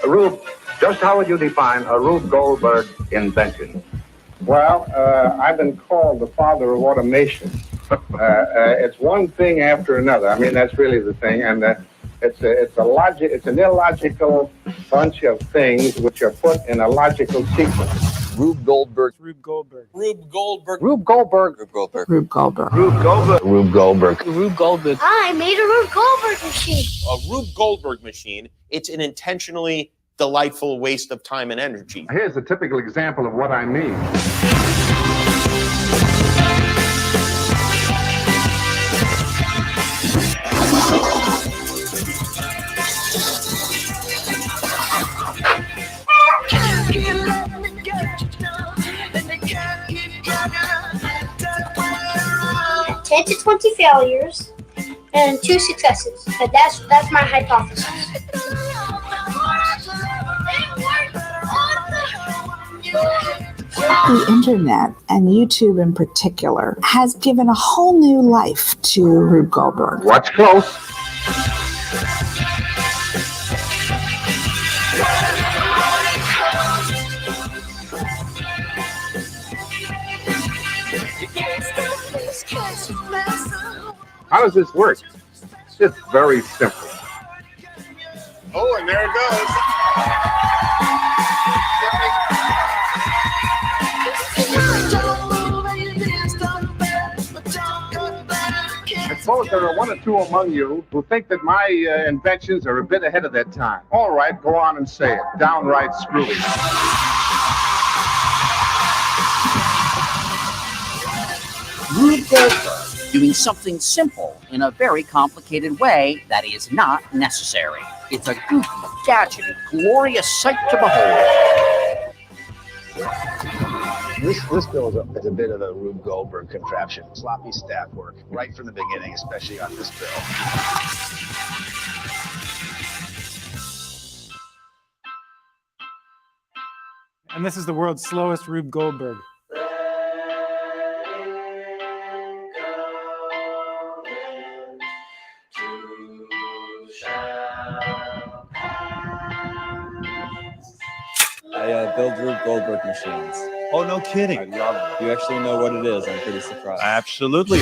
Rube, just how would you define a Rube Goldberg invention? Well, I've been called the father of automation. It's one thing after another. I mean, that's really the thing, and it's an illogical bunch of things which are put in a logical sequence. Rube Goldberg. Rube Goldberg. Rube Goldberg. Rube Goldberg. Rube Goldberg. Rube Goldberg. Rube Goldberg. Rube Goldberg. Rube Goldberg. I made a Rube Goldberg machine. A Rube Goldberg machine, it's an intentionally delightful waste of time and energy. Here's a typical example of what I mean. Ten to 20 failures and 2 successes. But that's my hypothesis. The internet, and YouTube in particular, has given a whole new life to Rube Goldberg. Watch close. How does this work? It's very simple. Oh, and there it goes. I suppose there are one or two among you who think that my inventions are a bit ahead of their time. All right, go on and say it. Downright screwy. Rube Goldberg doing something simple in a very complicated way that is not necessary. It's a goofy, gadgety, glorious sight to behold. This bill is a bit of a Rube Goldberg contraption. Sloppy staff work right from the beginning, especially on this bill. And this is the world's slowest Rube Goldberg. I build Rube Goldberg machines. Oh, no kidding. I love it. You actually know what it is. I'm pretty surprised. Absolutely.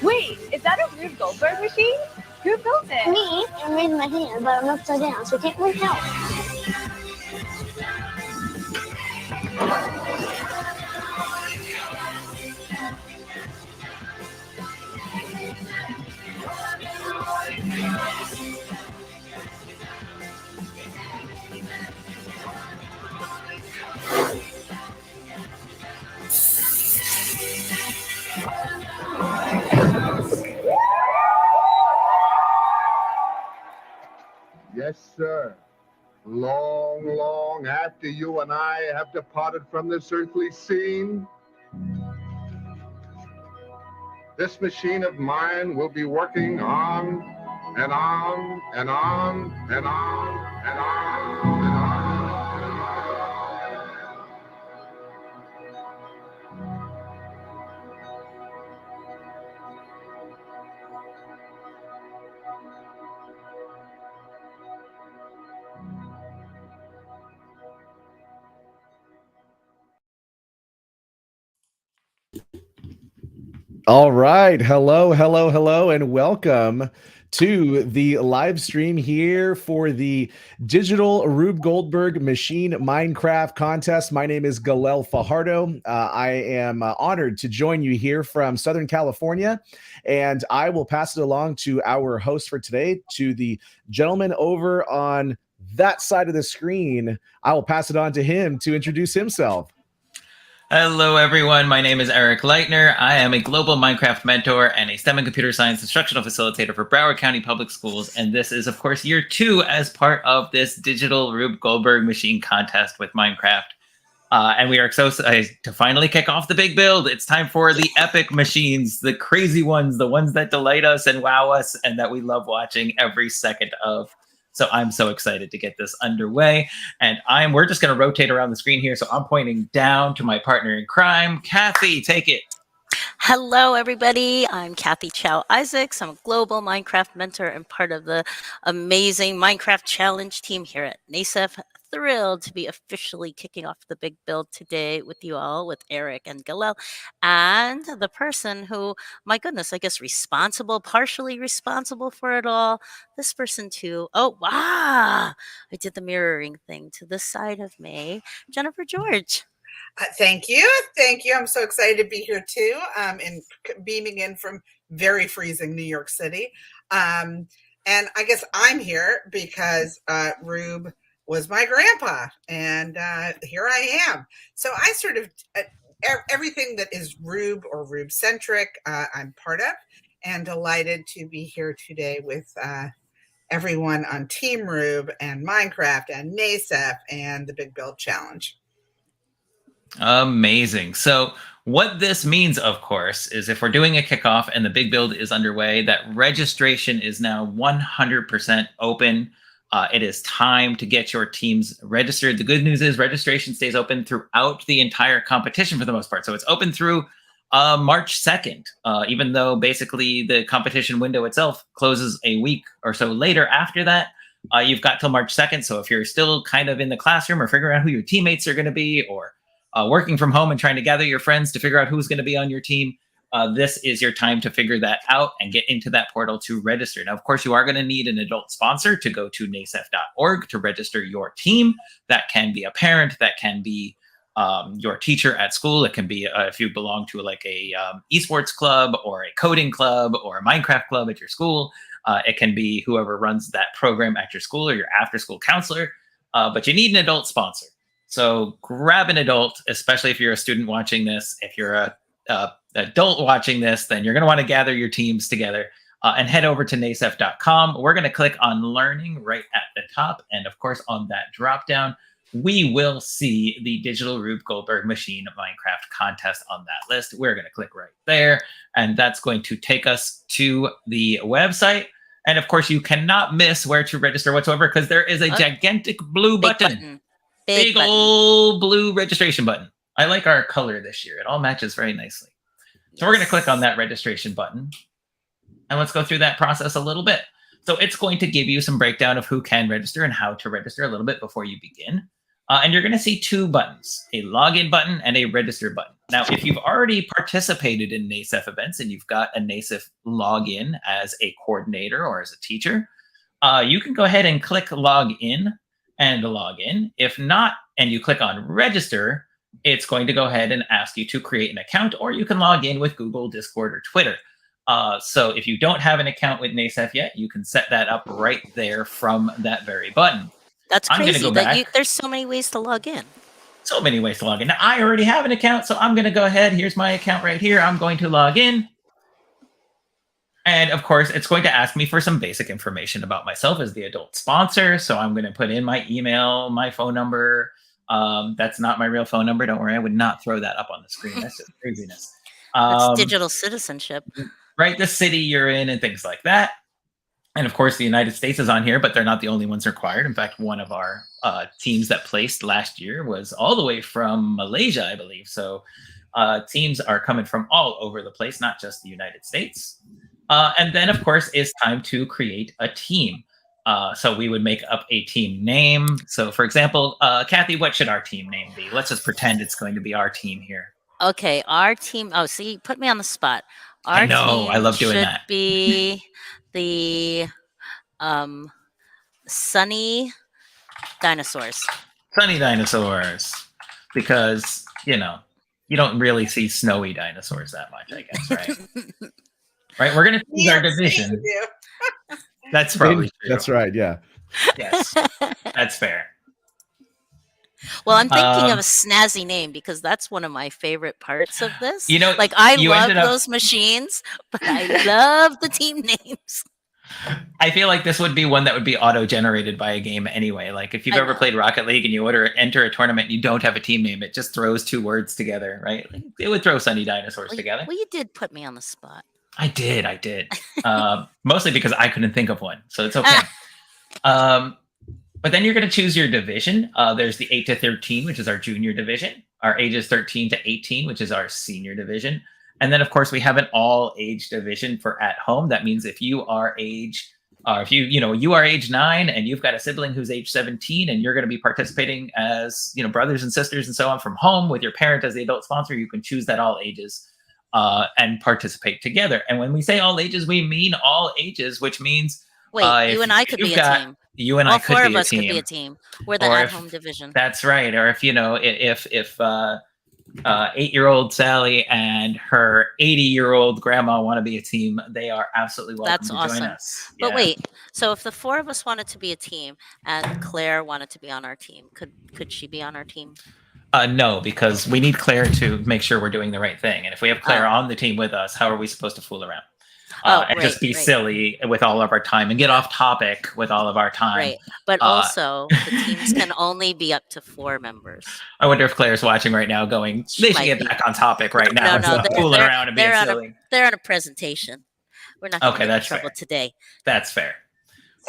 Wait, is that a Rube Goldberg machine? Who built it? Me, I'm raising my hand, but I'm upside down, so I can't really help. Yes, sir. Long, long after you and I have departed from this earthly scene, this machine of mine will be working on and on and on and on and on and on. All right. Hello, and welcome to the live stream here for the digital Rube Goldberg machine Minecraft contest. My name is Galel Fajardo. I am honored to join you here from Southern California, and I will pass it along to our host for today, to the gentleman over on that side of the screen. I will pass it on to him to introduce himself. Hello, everyone. My name is Eric Leitner. I am a global Minecraft mentor and a STEM and computer science instructional facilitator for Broward County Public Schools. And this is, of course, year 2 as part of this digital Rube Goldberg machine contest with Minecraft. And we are so excited to finally kick off the big build. It's time for the epic machines, the crazy ones, the ones that delight us and wow us and that we love watching every second of. So I'm so excited to get this underway. And we're just going to rotate around the screen here. So I'm pointing down to my partner in crime. Kathy, take it. Hello, everybody. I'm Kathy Chow Isaacs. I'm a global Minecraft mentor and part of the amazing Minecraft Challenge team here at NASEF. Thrilled to be officially kicking off the big build today with you all, with Eric and Galel, and the person who, my goodness, I guess partially responsible for it all. This person too. Oh, wow. I did the mirroring thing to the side of me. Jennifer George. Thank you. Thank you. I'm so excited to be here too, and beaming in from very freezing New York City. And I guess I'm here because Rube was my grandpa, and here I am. So I sort of, everything that is Rube or Rube-centric, I'm part of, and delighted to be here today with everyone on Team Rube and Minecraft and NASEF and the Big Build Challenge. Amazing. So what this means, of course, is if we're doing a kickoff and the big build is underway, that registration is now 100% open. It is time to get your teams registered. The good news is registration stays open throughout the entire competition for the most part. So it's open through March 2nd, even though basically the competition window itself closes a week or so later after that. You've got till March 2nd. So if you're still kind of in the classroom or figuring out who your teammates are going to be, or working from home and trying to gather your friends to figure out who's going to be on your team, this is your time to figure that out and get into that portal to register. Now, of course, you are going to need an adult sponsor to go to nasef.org to register your team. That can be a parent, that can be your teacher at school. It can be if you belong to like a esports club or a coding club or a Minecraft club at your school. It can be whoever runs that program at your school or your after-school counselor. But you need an adult sponsor. So grab an adult, especially if you're a student watching this. If you're a adult watching this, then you're going to want to gather your teams together and head over to nasef.com. We're going to click on learning right at the top. And of course, on that drop down, we will see the Digital Rube Goldberg Machine Minecraft contest on that list. We're going to click right there, and that's going to take us to the website. And of course, you cannot miss where to register whatsoever, because there is a gigantic blue button. Big old blue registration button. I like our color this year. It all matches very nicely. So we're going to click on that registration button. And let's go through that process a little bit. So it's going to give you some breakdown of who can register and how to register a little bit before you begin. And you're going to see two buttons, a login button and a register button. Now, if you've already participated in NASEF events and you've got a NASEF login as a coordinator or as a teacher, you can go ahead and click log in and log in. If not, and you click on register, it's going to go ahead and ask you to create an account, or you can log in with Google, Discord, or Twitter. So if you don't have an account with NASEF yet, you can set that up right there from that very button. That's I'm crazy. gonna go back. There's so many ways to log in. So many ways to log in. Now, I already have an account, so I'm going to go ahead. Here's my account right here. I'm going to log in. And of course, it's going to ask me for some basic information about myself as the adult sponsor. So I'm going to put in my email, my phone number. That's not my real phone number. Don't worry. I would not throw that up on the screen. That's just craziness. That's digital citizenship. Right. The city you're in and things like that. And of course, the United States is on here, but they're not the only ones required. In fact, one of our teams that placed last year was all the way from Malaysia, I believe. So teams are coming from all over the place, not just the United States. And then, of course, it's time to create a team. So we would make up a team name. So, for example, Kathy, what should our team name be? Let's just pretend it's going to be our team here. Okay, our team. Oh, see, put me on the spot. Our I know. team I love doing that. Should be the sunny dinosaurs. Sunny dinosaurs. Because, you know, you don't really see snowy dinosaurs that much, I guess, right? Right, we're going to choose our division. That's probably true. That's right, yeah. Yes, that's fair. Well, I'm thinking of a snazzy name because that's one of my favorite parts of this. You know, like I you love ended up- those machines, but I love the team names. I feel like this would be one that would be auto-generated by a game anyway. Like if you've ever played Rocket League and you enter a tournament and you don't have a team name, it just throws 2 words together, right? Like, it would throw Sunny Dinosaurs together. Well, you did put me on the spot. I did. Mostly because I couldn't think of one, so it's okay. But then you're going to choose your division. There's the 8 to 13, which is our junior division. Our ages 13 to 18, which is our senior division. And then, of course, we have an all-age division for at home. That means if you are age, you are age 9 and you've got a sibling who's age 17, and you're going to be participating as brothers and sisters and so on from home with your parent as the adult sponsor, you can choose that all ages and participate together. And when we say all ages, we mean all ages, which means you and I could be a team. You and all I could four be of us a team. could be a team. We're the at-home division. That's right. Or if 8-year-old Sally and her 80-year-old grandma want to be a team, they are absolutely welcome to join us. But wait, so if the 4 of us wanted to be a team and Claire wanted to be on our team, could she be on our team? No, because we need Claire to make sure we're doing the right thing. And if we have Claire on the team with us, how are we supposed to fool around? Just be silly with all of our time and get off topic with all of our time. Right. But also, the teams can only be up to 4 members. I wonder if Claire's watching right now going, they should get back on topic right now. No, fooling around and being silly. They're on a presentation. We're not going to get in trouble today. That's fair.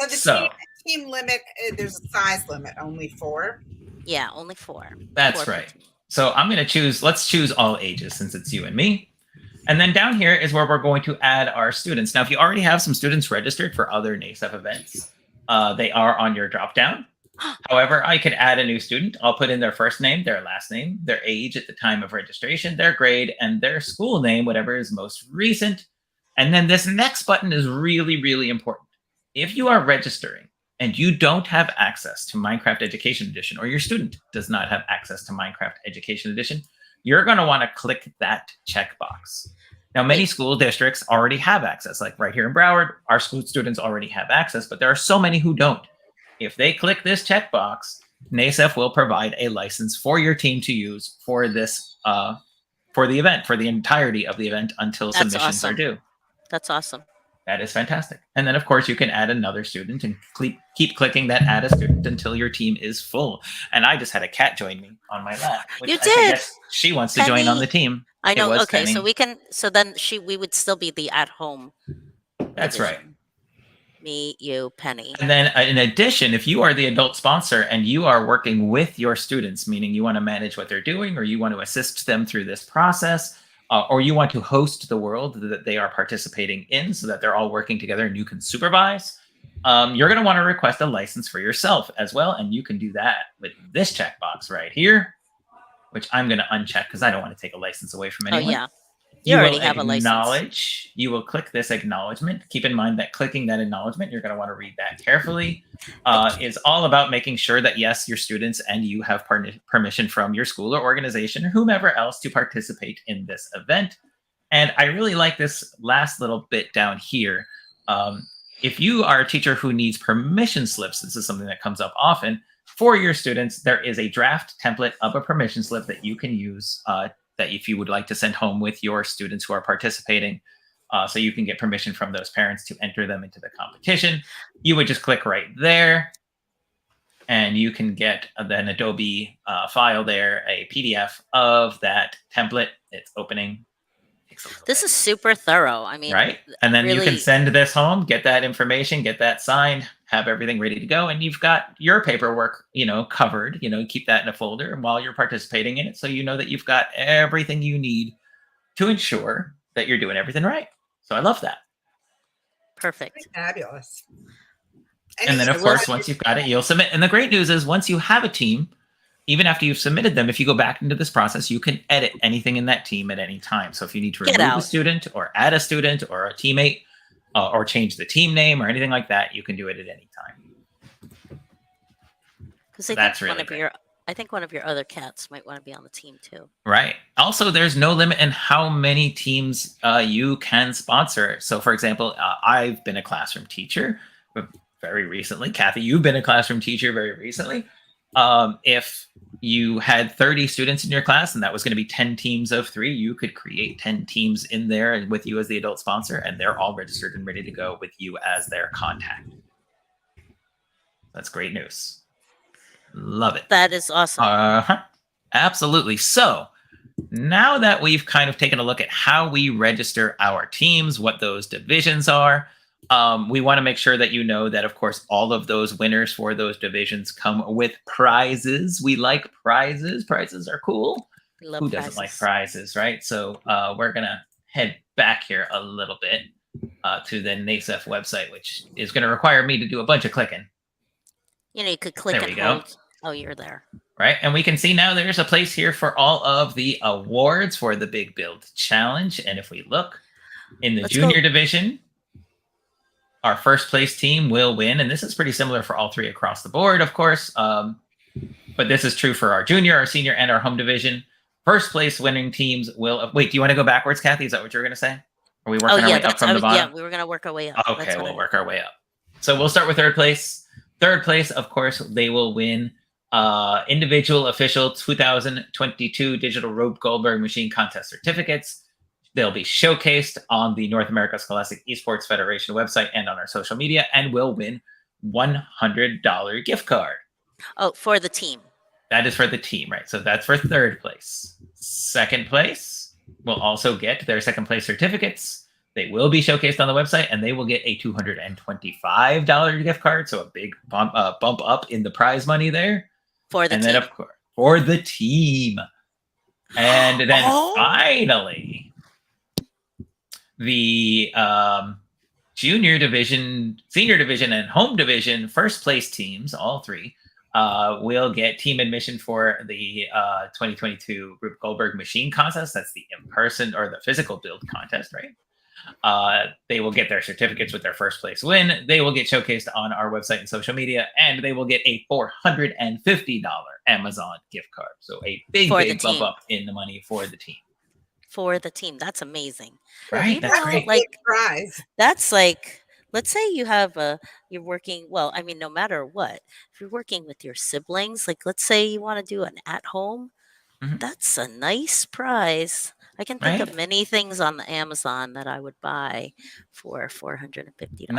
So the team limit, there's a size limit, only 4? Yeah, only 4. That's right. So I'm going to let's choose all ages since it's you and me. And then down here is where we're going to add our students. Now, if you already have some students registered for other NASEF events, they are on your drop-down. However, I could add a new student. I'll put in their first name, their last name, their age at the time of registration, their grade, and their school name, whatever is most recent. And then this next button is really, really important. If you are registering and you don't have access to Minecraft Education Edition, or your student does not have access to Minecraft Education Edition, you're going to want to click that checkbox. Now, many school districts already have access. Like right here in Broward, our school students already have access, but there are so many who don't. If they click this checkbox, NASEF will provide a license for your team to use for this, for the event, for the entirety of the event until submissions are due. That's awesome. That is fantastic. And then, of course, you can add another student and keep clicking that add a student until your team is full. And I just had a cat join me on my lap. You did. She wants to join on the team. I know. Okay, so we can. So then we would still be the at home. That's right. Me, you, Penny. And then, in addition, if you are the adult sponsor and you are working with your students, meaning you want to manage what they're doing, or you want to assist them through this process, or you want to host the world that they are participating in so that they're all working together and you can supervise, you're going to want to request a license for yourself as well. And you can do that with this checkbox right here, which I'm going to uncheck because I don't want to take a license away from anyone. Oh, yeah. You already have a license. You will click this acknowledgement. Keep in mind that clicking that acknowledgement, you're going to want to read that carefully, is all about making sure that, yes, your students and you have permission from your school or organization or whomever else to participate in this event. And I really like this last little bit down here. If you are a teacher who needs permission slips, this is something that comes up often, for your students, there is a draft template of a permission slip that you can use that if you would like to send home with your students who are participating, so you can get permission from those parents to enter them into the competition. You would just click right there, and you can get an Adobe file there, a PDF of that template. It's opening. This is super thorough. I mean, right? And then really... you can send this home, get that information, get that signed, have everything ready to go, and you've got your paperwork, covered. Keep that in a folder while you're participating in it, so you know that you've got everything you need to ensure that you're doing everything right. So I love that. Perfect. Fabulous. And then, of course, once you've got it, you'll submit. And the great news is, once you have a team, even after you've submitted them, if you go back into this process, you can edit anything in that team at any time. So if you need to remove a student or add a student or a teammate or change the team name or anything like that, you can do it at any time. Because I think one of your other cats might want to be on the team too. Right. Also, there's no limit in how many teams you can sponsor. So, for example, I've been a classroom teacher very recently. Kathy, you've been a classroom teacher very recently. If you had 30 students in your class, and that was going to be 10 teams of 3, you could create 10 teams in there and with you as the adult sponsor, and they're all registered and ready to go with you as their contact. That's great news. Love it. That is awesome. Absolutely. So now that we've kind of taken a look at how we register our teams, what those divisions are, we want to make sure that you know that, of course, all of those winners for those divisions come with prizes. We like prizes. Prizes are cool. Who doesn't like prizes, right? So we're going to head back here a little bit to the NASEF website, which is going to require me to do a bunch of clicking. You know, you could click and hold. Oh, you're there. Right. And we can see now there's a place here for all of the awards for the Big Build Challenge. And if we look in the junior division, our first place team will win. And this is pretty similar for all 3 across the board, of course. But this is true for our junior, our senior, and our home division. First place winning teams will... Wait, do you want to go backwards, Kathy? Is that what you were going to say? Are we working our way up from the bottom? Yeah, we were going to work our way up. Okay, we'll work our way up. So we'll start with third place. Third place, of course, they will win individual official 2022 Digital Rube Goldberg Machine Contest certificates. They'll be showcased on the North America Scholastic Esports Federation website and on our social media, and will win $100 gift card. Oh, for the team. That is for the team, right? So that's for third place. Second place will also get their second place certificates. They will be showcased on the website, and they will get a $225 gift card. So a big bump up in the prize money there. For the team. And then, of course, for the team. And then finally, the junior division, senior division, and home division first place teams, all 3, will get team admission for the 2022 Rube Goldberg Machine Contest. That's the in-person or the physical build contest, right? They will get their certificates with their first place win. They will get showcased on our website and social media, and they will get a $450 Amazon gift card. So a big bump up in the money for the team. For the team. That's amazing. Right? That's great. Like, prize. That's like, let's say you have you're working, well, I mean, no matter what, if you're working with your siblings, like let's say you want to do an at-home, that's a nice prize. I can think of many things on the Amazon that I would buy for $450.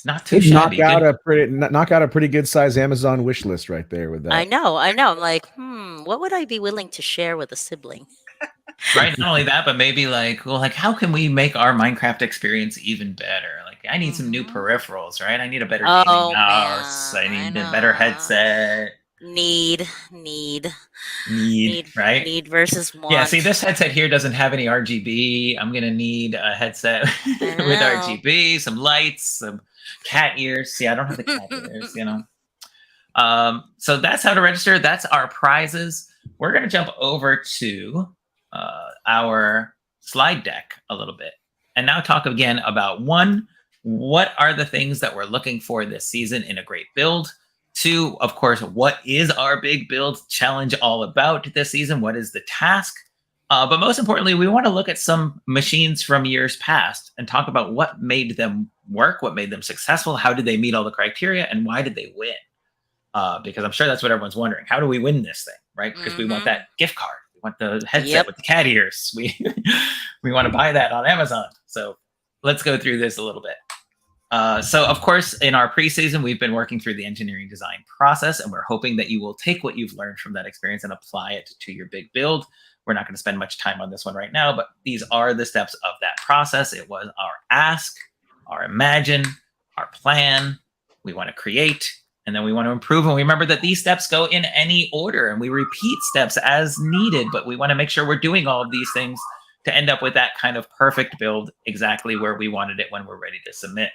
Not too shabby. Knock out a pretty good size Amazon wish list right there with that. I know. I'm like, what would I be willing to share with a sibling? Right. Not only that, but maybe like, well, like, how can we make our Minecraft experience even better? Like, I need some new peripherals, right? I need a better gaming mouse. I need a better headset. Need, right? Need versus want. Yeah, see, this headset here doesn't have any RGB. I'm going to need a headset with RGB, some lights, some cat ears. See, I don't have the cat ears, you know. So that's how to register. That's our prizes. We're going to jump over to our slide deck a little bit and now talk again about 1, what are the things that we're looking for this season in a great build? 2, of course, what is our Big Build Challenge all about this season? What is the task? But most importantly, we want to look at some machines from years past and talk about what made them work, what made them successful, how did they meet all the criteria, and why did they win? Because I'm sure that's what everyone's wondering. How do we win this thing, right? Because we want that gift card. We want the headset with the cat ears. We want to buy that on Amazon. So let's go through this a little bit. So, of course, in our preseason, we've been working through the engineering design process, and we're hoping that you will take what you've learned from that experience and apply it to your big build. We're not going to spend much time on this one right now, but these are the steps of that process. It was our ask, our imagine, our plan. We want to create, and then we want to improve. And we remember that these steps go in any order, and we repeat steps as needed, but we want to make sure we're doing all of these things to end up with that kind of perfect build exactly where we wanted it when we're ready to submit.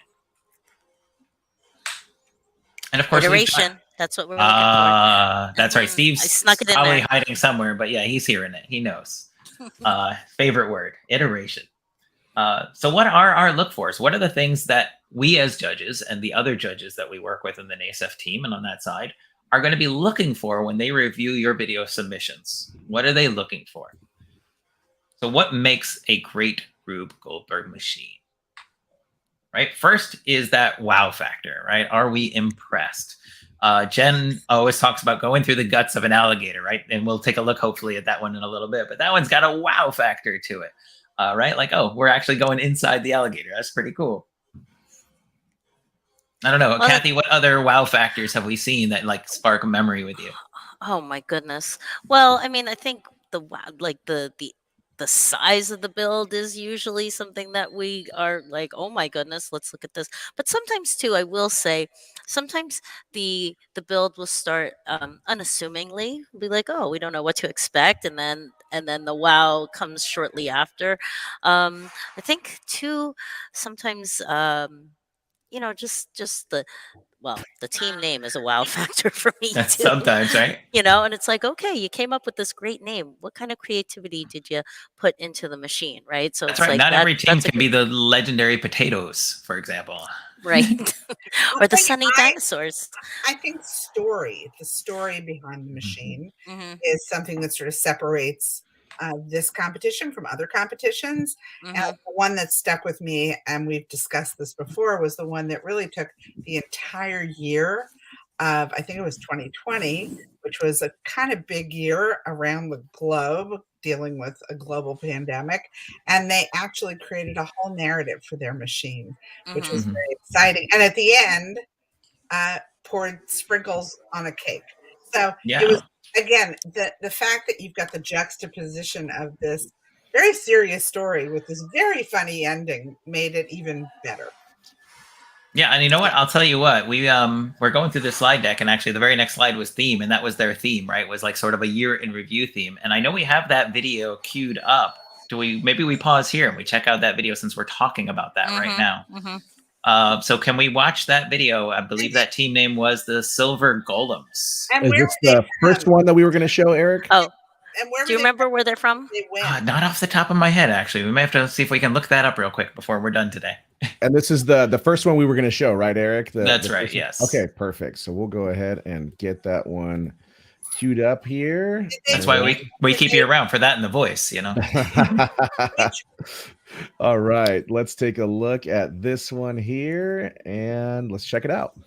And of course, iteration. That's what we're looking for. That's right. Steve's probably hiding somewhere, but yeah, he's hearing it. He knows. Favorite word, iteration. So what are our look fors? What are the things that we as judges and the other judges that we work with in the NASEF team and on that side are going to be looking for when they review your video submissions? What are they looking for? So what makes a great Rube Goldberg machine? Right? First is that wow factor, right? Are we impressed? Jen always talks about going through the guts of an alligator, right? And we'll take a look, hopefully, at that one in a little bit. But that one's got a wow factor to it, right? Like, oh, we're actually going inside the alligator. That's pretty cool. I don't know, well, Kathy. What other wow factors have we seen that like spark a memory with you? Oh my goodness. Well, I mean, I think the size of the build is usually something that we are like, oh my goodness, let's look at this. But sometimes too, I will say, sometimes the build will start unassumingly, be like, oh, we don't know what to expect, and then the wow comes shortly after. I think too, sometimes just the team name is a wow factor for me too. Sometimes, right? And it's like, okay, you came up with this great name. What kind of creativity did you put into the machine, right? So that's it's right. like Not every team can be the legendary potatoes, for example. Right. Or the sunny dinosaurs. I think the story behind the machine is something that sort of separates this competition from other competitions. And the one that stuck with me, and we've discussed this before, was the one that really took the entire year of, I think it was 2020, which was a kind of big year around the globe dealing with a global pandemic. And they actually created a whole narrative for their machine, which was very exciting. And at the end, poured sprinkles on a cake. So it was, again, the fact that you've got the juxtaposition of this very serious story with this very funny ending made it even better. Yeah, and you know what? I'll tell you what. We're going through the slide deck, and actually the very next slide was theme, and that was their theme, right? It was like sort of a year in review theme. And I know we have that video queued up. Maybe we pause here and we check out that video since we're talking about that right now. So can we watch that video? I believe that team name was the Silver Golems. Is this the first one that we were going to show, Eric? Oh, do you remember where they're from? Not off the top of my head, actually. We may have to see if we can look that up real quick before we're done today. And this is the first one we were going to show, right, Eric? That's right, yes. Okay, perfect. So we'll go ahead and get that one queued up here. That's why we keep you around for that and the voice, All right, let's take a look at this one here, and let's check it out.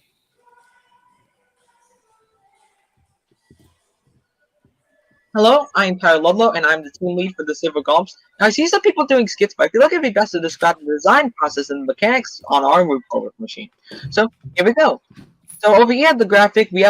Hello, I'm Tyler Ludlow, and I'm the team lead for the Silver Golems. Now, I see some people doing skits, but I feel like it'd be best to describe the design process and the mechanics on our Rube Goldberg machine. So, here we go. So, over here, the graphic, we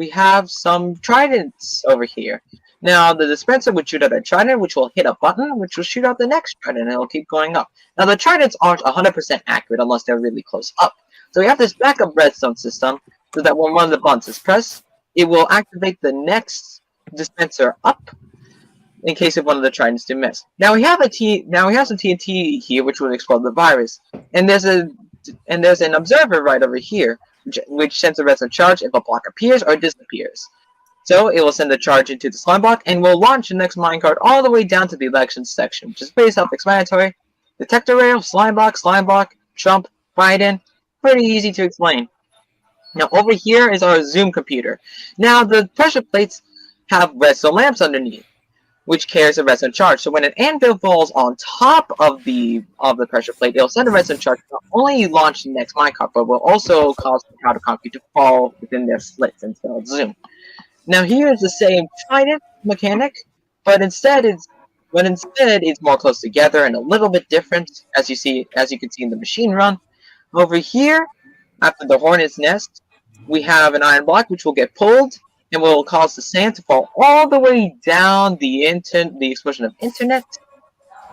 have some tridents over here. Now, the dispenser would shoot out a trident, which will hit a button, which will shoot out the next trident, and it'll keep going up. Now, the tridents aren't 100% accurate unless they're really close up. So, we have this backup redstone system so that when one of the buttons is pressed, it will activate the next dispenser up in case of one of the tridents to miss. Now we have some TNT here which will explode the virus, and there's an observer right over here which sends a redstone charge if a block appears or disappears. So it will send a charge into the slime block and will launch the next minecart all the way down to the elections section, which is pretty self-explanatory. Detector rail, slime block, Trump, Biden. Pretty easy to explain. Now over here is our Zoom computer. Now the pressure plates have redstone lamps underneath, which carries a redstone charge. So when an anvil falls on top of the pressure plate, it'll send a redstone charge to not only launch the next minecart, but will also cause the powder concrete to fall within their slits and spell Zoom. Now here is the same trident mechanic, but instead it's more close together and a little bit different, as you can see in the machine run. Over here, after the hornet's nest, we have an iron block which will get pulled and will cause the sand to fall all the way down the explosion of internet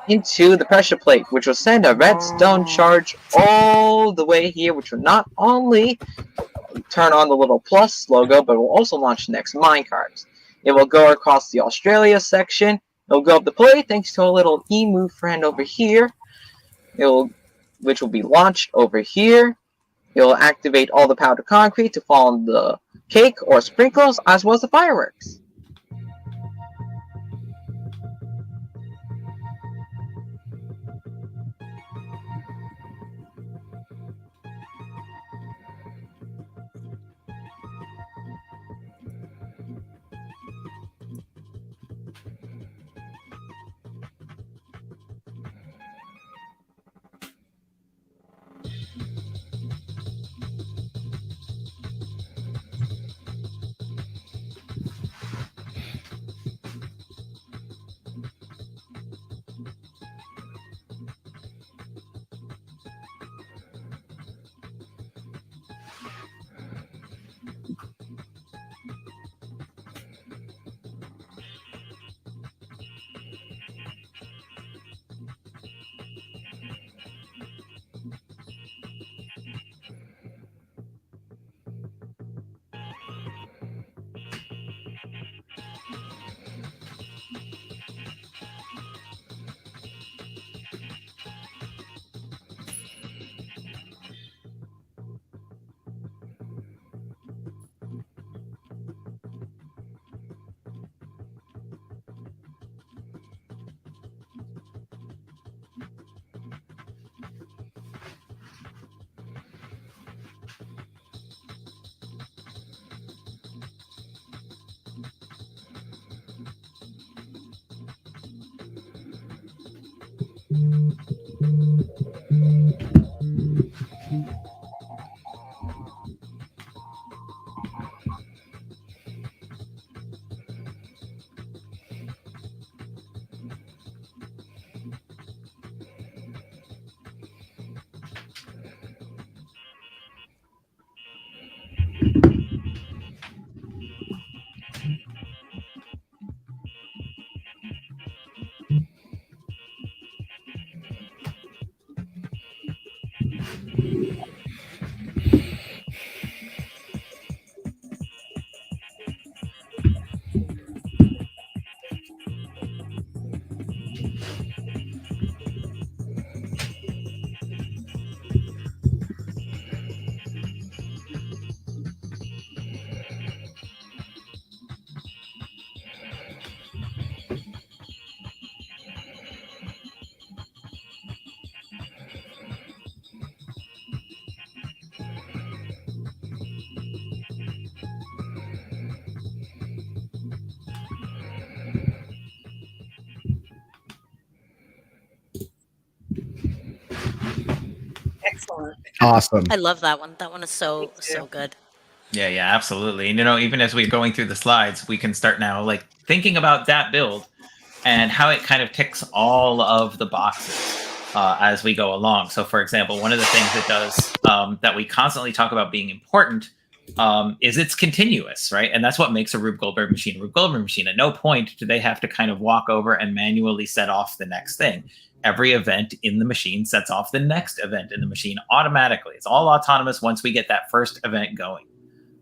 into the pressure plate, which will send a redstone charge all the way here, which will not only turn on the little plus logo, but will also launch the next minecart. It will go across the Australia section. It will go up the plate thanks to a little emu friend over here, which will be launched over here. It will activate all the powdered concrete to fall on the cake or sprinkles, as well as the fireworks. Excellent. Awesome. I love that one. That one is so good. Yeah, absolutely. And even as we're going through the slides, we can start now like thinking about that build and how it kind of ticks all of the boxes as we go along. So, for example, one of the things it does that we constantly talk about being important is it's continuous, right? And that's what makes a Rube Goldberg machine a Rube Goldberg machine. At no point do they have to kind of walk over and manually set off the next thing. Every event in the machine sets off the next event in the machine automatically. It's all autonomous once we get that first event going.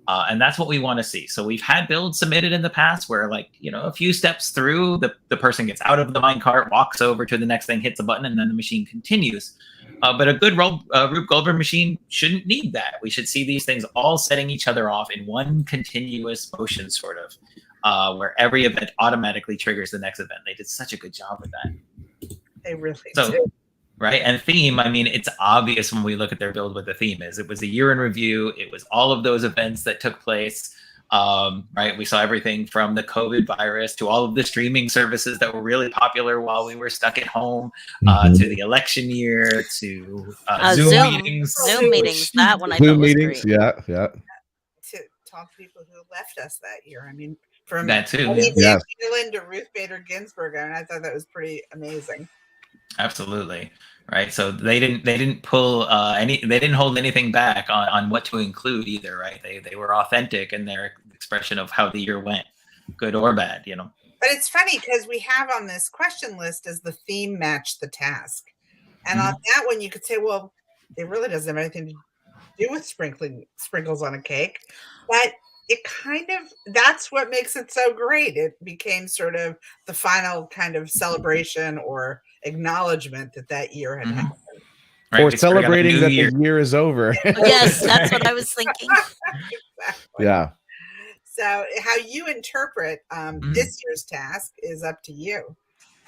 And that's what we want to see. So we've had builds submitted in the past where, like, a few steps through, the person gets out of the minecart, walks over to the next thing, hits a button, and then the machine continues. But a good Rube Goldberg machine shouldn't need that. We should see these things all setting each other off in one continuous motion, sort of, where every event automatically triggers the next event. They did such a good job with that. They really So, did. right. And theme, I mean, it's obvious when we look at their build what the theme is. It was a year in review. It was all of those events that took place. Right. We saw everything from the COVID virus to all of the streaming services that were really popular while we were stuck at home, to the election year, to Zoom meetings. Zoom meetings. That one I Zoom thought was meetings. great. Yeah. To talk to people who left us that year. I mean, from That too, Eddie yeah. Van Halen to Ruth Bader Ginsburg, and I thought that was pretty amazing. Absolutely. Right. So they didn't pull they didn't hold anything back on what to include either. Right. They were authentic in their expression of how the year went, good or bad, But it's funny because we have on this question list, does the theme match the task? And on that one, you could say, well, it really doesn't have anything to do with sprinkles on a cake. But it kind of, that's what makes it so great. It became sort of the final kind of celebration or acknowledgement that year had happened. Right, Or celebrating that the year is over. Yes, that's what I was thinking. Exactly. Yeah. So how you interpret this year's task is up to you.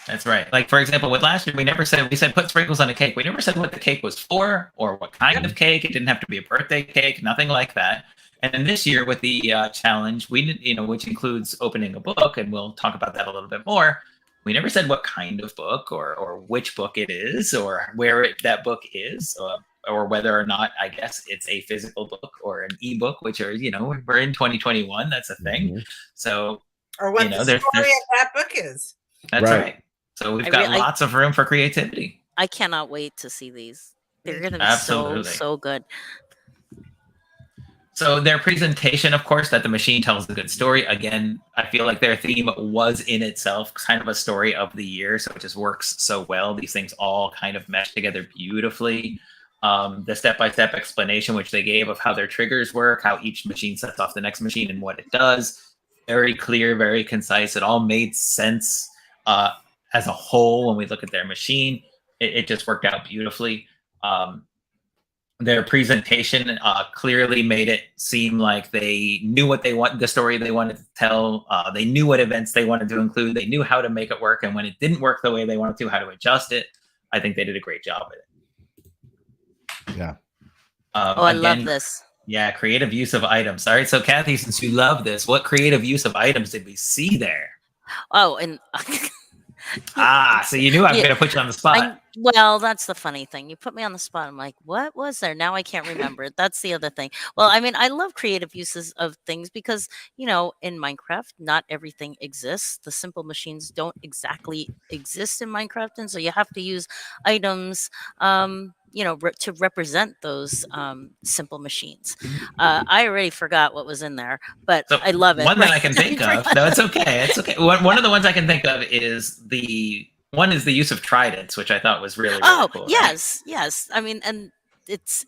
That's right. Like, for example, with last year, we said put sprinkles on a cake. We never said what the cake was for or what kind of cake. It didn't have to be a birthday cake, nothing like that. And then this year with the challenge, we did, which includes opening a book, and we'll talk about that a little bit more. We never said what kind of book or which book it is or where that book is, or whether or not, I guess, it's a physical book or an ebook, which are, we're in 2021. That's a thing. So, or what the story of that book is. That's right. So we've got lots of room for creativity. I cannot wait to see these. They're going to be so good. So their presentation, of course, that the machine tells a good story. Again, I feel like their theme was in itself kind of a story of the year. So it just works so well. These things all kind of mesh together beautifully. The step-by-step explanation, which they gave of how their triggers work, how each machine sets off the next machine and what it does. Very clear, very concise. It all made sense as a whole when we look at their machine. It just worked out beautifully. Their presentation clearly made it seem like they knew what the story they wanted to tell. They knew what events they wanted to include. They knew how to make it work. And when it didn't work the way they wanted to, how to adjust it. I think they did a great job with it. Yeah. I love this. Yeah, creative use of items. All right, so Kathy, since you love this, what creative use of items did we see there? Oh, and so you knew I was going to put you on the spot. Well, that's the funny thing. You put me on the spot. I'm like, what was there? Now I can't remember it. That's the other thing. Well, I mean, I love creative uses of things because, in Minecraft, not everything exists. The simple machines don't exactly exist in Minecraft. And so you have to use items, to represent those simple machines. I already forgot what was in there, but so I love it. One that I can think of. No, it's okay. It's okay. One of the ones I can think of is the use of tridents, which I thought was really, really cool. Yes, right? Yes. I mean, and it's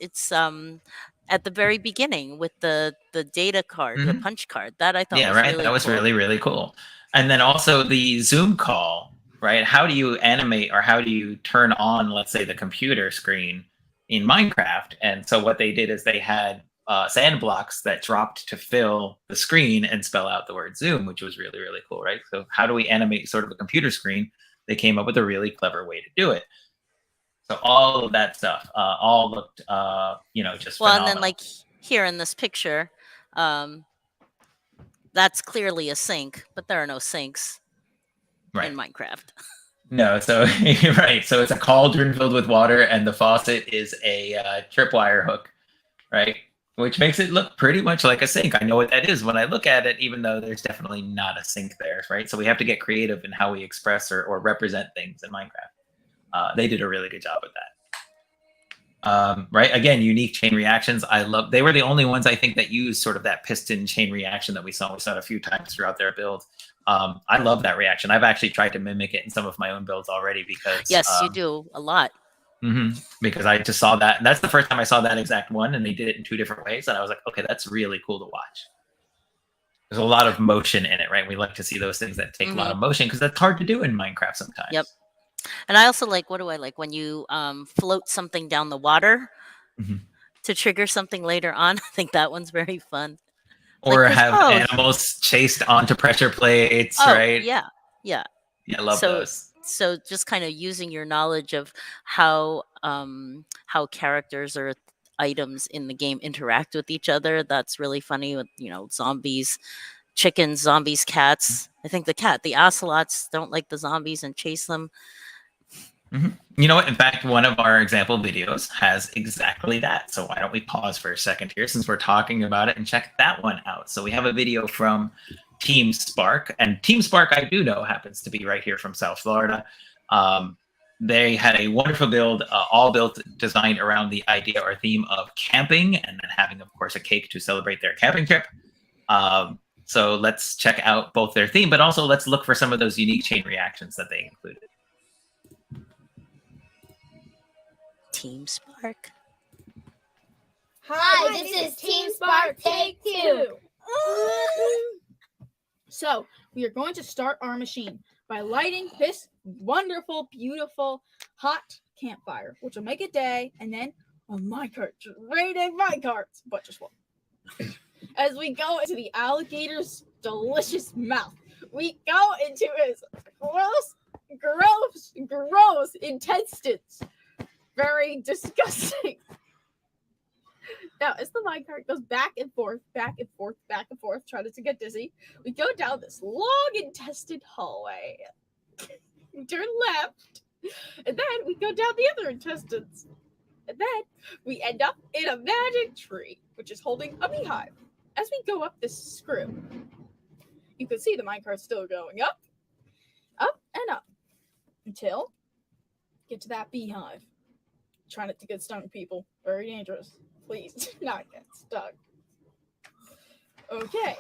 at the very beginning with the data card, the punch card. That I thought Yeah, was right. really That was cool. really, really cool. And then also the Zoom call, right? How do you animate or how do you turn on, let's say, the computer screen in Minecraft? And so what they did is they had sand blocks that dropped to fill the screen and spell out the word Zoom, which was really, really cool, right? So how do we animate sort of a computer screen? They came up with a really clever way to do it. So all of that stuff all looked, just well, phenomenal. and then like here in this picture, that's clearly a sink, but there are no sinks in Minecraft. No, so right. So it's a cauldron filled with water, and the faucet is a tripwire hook, right? Which makes it look pretty much like a sink. I know what that is when I look at it, even though there's definitely not a sink there, right? So we have to get creative in how we express or represent things in Minecraft. They did a really good job with that. Right? Again, unique chain reactions. They were the only ones I think that used sort of that piston chain reaction that we saw. We saw it a few times throughout their build. I love that reaction. I've actually tried to mimic it in some of my own builds already because yes, you do a lot. Because I just saw that, and that's the first time I saw that exact one, and they did it in two different ways, and I was like, okay, that's really cool to watch. There's a lot of motion in it, right? We like to see those things that take a lot of motion because that's hard to do in Minecraft sometimes. Yep. And I also like, what do I like? When you float something down the water to trigger something later on. I think that one's very fun. Or have animals chased onto pressure plates, right? Yeah, yeah. Yeah, I love those. So just kind of using your knowledge of how characters or items in the game interact with each other. That's really funny with, zombies, chickens, zombies, cats. I think the ocelots don't like the zombies and chase them. You know what? In fact, one of our example videos has exactly that. So why don't we pause for a second here since we're talking about it and check that one out. So we have a video from Team Spark, and Team Spark, I do know, happens to be right here from South Florida. They had a wonderful build, all built, designed around the idea or theme of camping, and then having, of course, a cake to celebrate their camping trip. So let's check out both their theme, but also let's look for some of those unique chain reactions that they included. Team Spark. Hi, this is Team Spark Take 2. So, we are going to start our machine by lighting this wonderful, beautiful, hot campfire, which will make a day, and then a minecart, just raiding minecarts, but just one. As we go into the alligator's delicious mouth, we go into his gross intestines. Very disgusting. Now, as the minecart goes back and forth, try not to get dizzy, we go down this long intestine hallway. We turn left, and then we go down the other intestines. And then we end up in a magic tree, which is holding a beehive. As we go up this screw, you can see the minecart still going up, and up, until get to that beehive. Try not to get stung, people. Very dangerous. Please do not get stuck. Okay.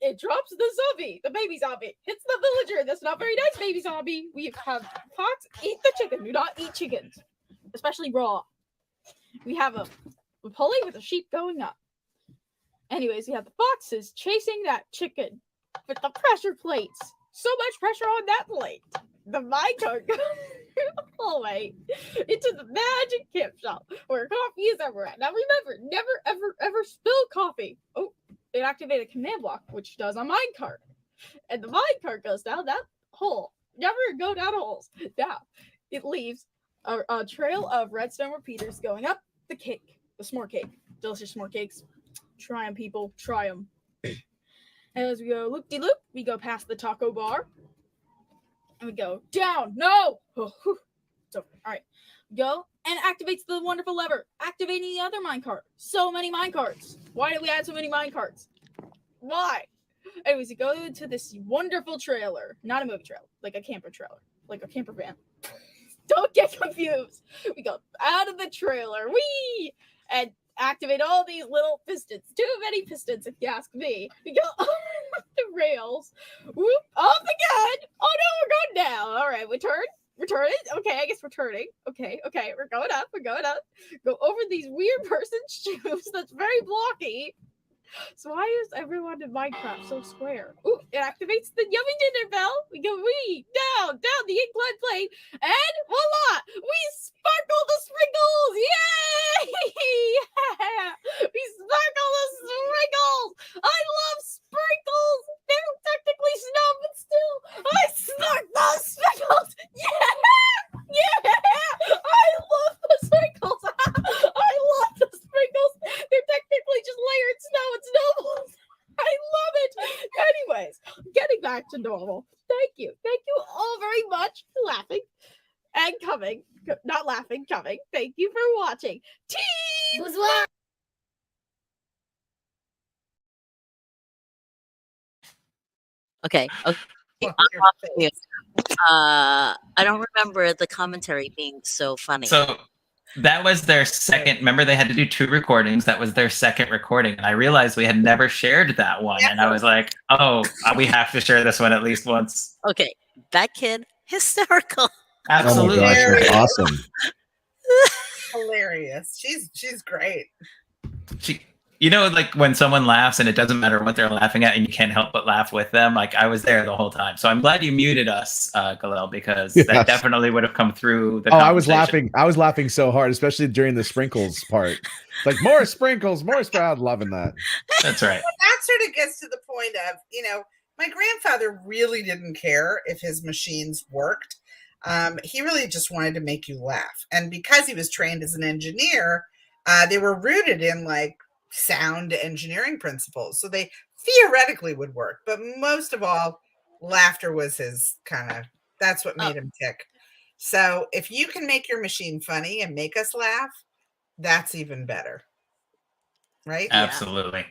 It drops the zombie, the baby zombie. Hits the villager. That's not very nice, baby zombie. We have fox eat the chicken. Do not eat chickens, especially raw. We have a pulley with a sheep going up. Anyways, we have the foxes chasing that chicken with the pressure plates. So much pressure on that plate. The minecart goes through the hallway into the magic gift shop where coffee is everywhere. Now remember, never, ever, ever spill coffee. Oh, it activated a command block, which does a minecart. And the minecart goes down that hole. Never go down holes. Now, it leaves a trail of redstone repeaters going up the cake, the s'more cake. Delicious s'more cakes. Try them, people. Try them. As we go loop-de-loop, we go past the taco bar. And we go down. No! Oh, it's over. All right. Go and activates the wonderful lever. Activating the other minecart. So many minecarts. Why did we add so many minecarts? Why? Anyways, we go into this wonderful trailer. Not a movie trailer. Like a camper trailer. Like a camper van. Don't get confused. We go out of the trailer. Whee! And activate all these little pistons. Too many pistons, if you ask me. We go over the rails. Whoop! Off again! Oh no, we're going down. All right, we turn. Return it? Okay, I guess we're turning. Okay, we're going up. Go over these weird person's shoes that's very blocky. So why is everyone in Minecraft so square? Ooh, it activates the yummy dinner bell. We go down the incline plane, and voila! We sparkle the sprinkles! Yay! Yeah! We sparkle the sprinkles! I love sprinkles! They're technically snow, but still, I snuck those sprinkles! Yeah! Yeah! I love the sprinkles! I love the sprinkles! They're technically just layered snow and snowballs. I love it. Anyways, getting back to normal. Thank you all very much for laughing and coming. Not laughing, coming. Thank you for watching. Team Bonsoir. Okay. I don't remember the commentary being so funny. So that was their second. Remember, they had to do 2 recordings. That was their second recording. And I realized we had never shared that one. And I was like, oh, we have to share this one at least once. Okay. That kid, hysterical. Absolutely. Oh my gosh, that's awesome. Hilarious. She's great. You know, like when someone laughs and it doesn't matter what they're laughing at and you can't help but laugh with them. Like I was there the whole time. So I'm glad you muted us, Galil, because that definitely would have come through the conversation. I was laughing so hard, especially during the sprinkles part. Like more sprinkles, more sprinkles. I'm loving that. That's right. Well, that sort of gets to the point of, my grandfather really didn't care if his machines worked. He really just wanted to make you laugh. And because he was trained as an engineer, they were rooted in like sound engineering principles. So they theoretically would work. But most of all, laughter was his that's what made him tick. So if you can make your machine funny and make us laugh, that's even better. Right? Absolutely.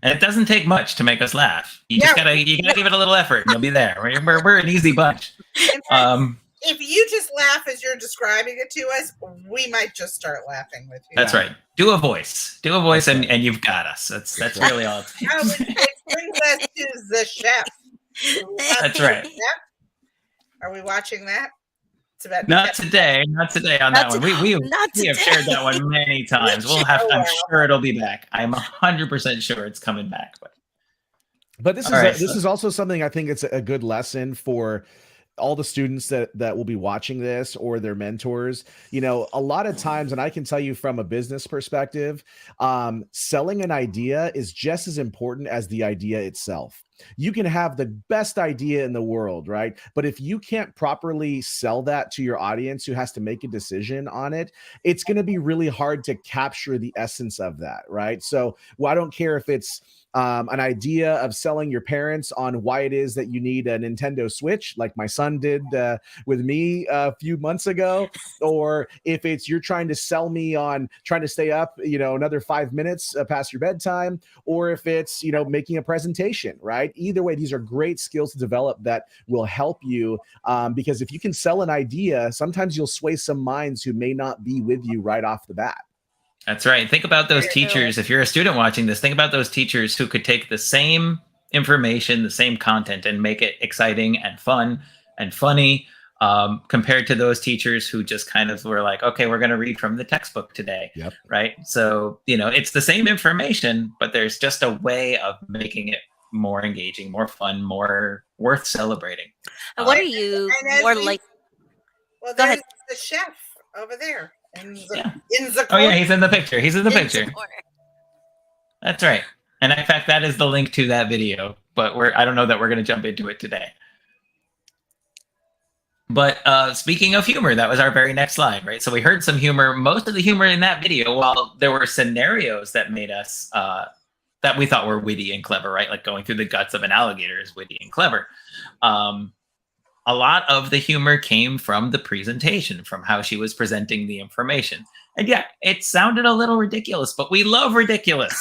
And it doesn't take much to make us laugh. You just gotta give it a little effort and you'll be there. We're an easy bunch. If you just laugh as you're describing it to us, we might just start laughing with you. That's right. Do a voice, and you've got us. That's really all it takes. It brings us to the chef. That's right. Are we watching that? It's about not today on that one. We have shared that one many times. I'm sure it'll be back. I'm 100% sure it's coming back. But this is also something I think it's a good lesson for all the students that will be watching this or their mentors. A lot of times, and I can tell you from a business perspective, selling an idea is just as important as the idea itself. You can have the best idea in the world, right? But if you can't properly sell that to your audience who has to make a decision on it, it's going to be really hard to capture the essence of that, right? So I don't care if it's an idea of selling your parents on why it is that you need a Nintendo Switch, like my son did with me a few months ago, or if it's you're trying to sell me on trying to stay up, another 5 minutes past your bedtime, or if it's, making a presentation, right? Either way, these are great skills to develop that will help you because if you can sell an idea, sometimes you'll sway some minds who may not be with you right off the bat. That's right. Think about those teachers. If you're a student watching this, think about those teachers who could take the same information, the same content, and make it exciting and fun and funny, compared to those teachers who just kind of were like, okay, we're going to read from the textbook today. Yep. Right. So, it's the same information, but there's just a way of making it more engaging, more fun, more worth celebrating. And what are you more like? Well, there's the chef over there. In the corner. Oh yeah, he's in the picture. That's right. And in fact, that is the link to that video. But I don't know that we're going to jump into it today. But speaking of humor, that was our very next slide, right? So we heard some humor. Most of the humor in that video, while there were scenarios that made us that we thought were witty and clever, right? Like going through the guts of an alligator is witty and clever. A lot of the humor came from the presentation, from how she was presenting the information. And yeah, it sounded a little ridiculous, but we love ridiculous.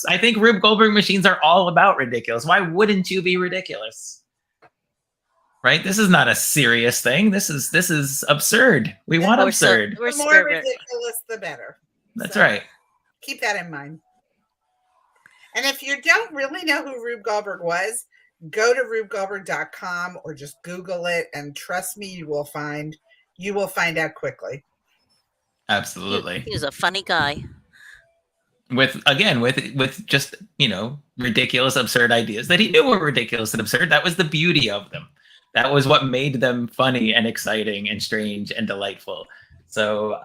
I think Rube Goldberg machines are all about ridiculous. Why wouldn't you be ridiculous? Right? This is not a serious thing. This is absurd. We want absurd. The more ridiculous, the better. That's right. Keep that in mind. And if you don't really know who Rube Goldberg was, go to rubegoldberg.com or just Google it, and trust me, you will find out quickly. Absolutely. He was a funny guy. With just, you know, ridiculous, absurd ideas that he knew were ridiculous and absurd. That was the beauty of them. That was what made them funny and exciting and strange and delightful. So,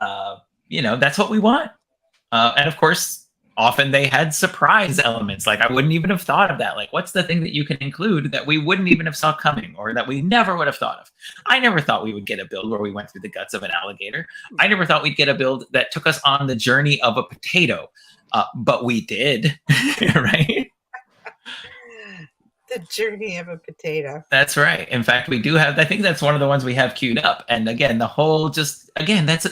you know, that's what we want. And of course, often they had surprise elements. Like, I wouldn't even have thought of that. Like, what's the thing that you can include that we wouldn't even have saw coming, or that we never would have thought of? I never thought we would get a build where we went through the guts of an alligator. I never thought we'd get a build that took us on the journey of a potato. But we did, right? The journey of a potato. That's right. In fact, we do have, I think that's one of the ones we have queued up. And again, the whole that's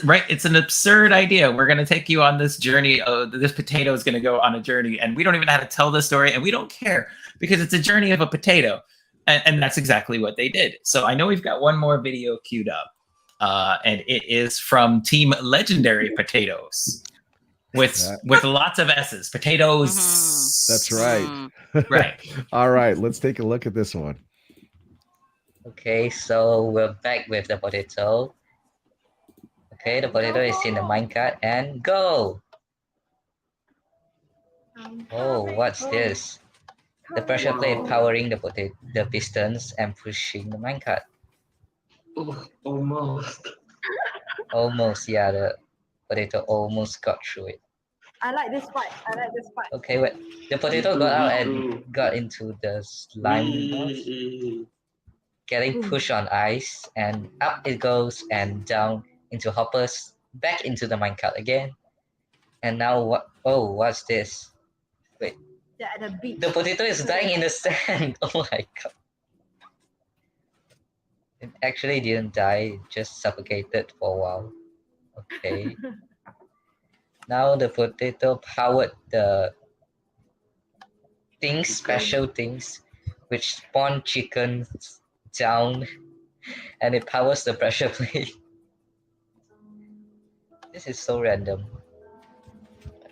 right. It's an absurd idea. We're going to take you on this journey. This potato is going to go on a journey, and we don't even know how to tell the story, and we don't care because it's a journey of a potato. And that's exactly what they did. So I know we've got one more video queued up, and it is from Team Legendary Potatoes. With lots of S's. Potatoes. That's right. Right. All right, let's take a look at this one. Okay, so we're back with the potato. Okay, the potato is in the minecart and go. Oh, what's this? The pressure plate powering the pistons and pushing the minecart. Almost. Almost, yeah, the potato almost got through it. I like this fight. Okay, wait. The potato got out and got into the slime, getting pushed on ice, and up it goes and down into hoppers, back into the minecart again. And now what? Oh, what's this? Wait. The potato is dying in the sand. Oh my god. It actually didn't die, it just suffocated for a while. Okay. Now the potato powered the special things, which spawn chickens down, and it powers the pressure plate. This is so random.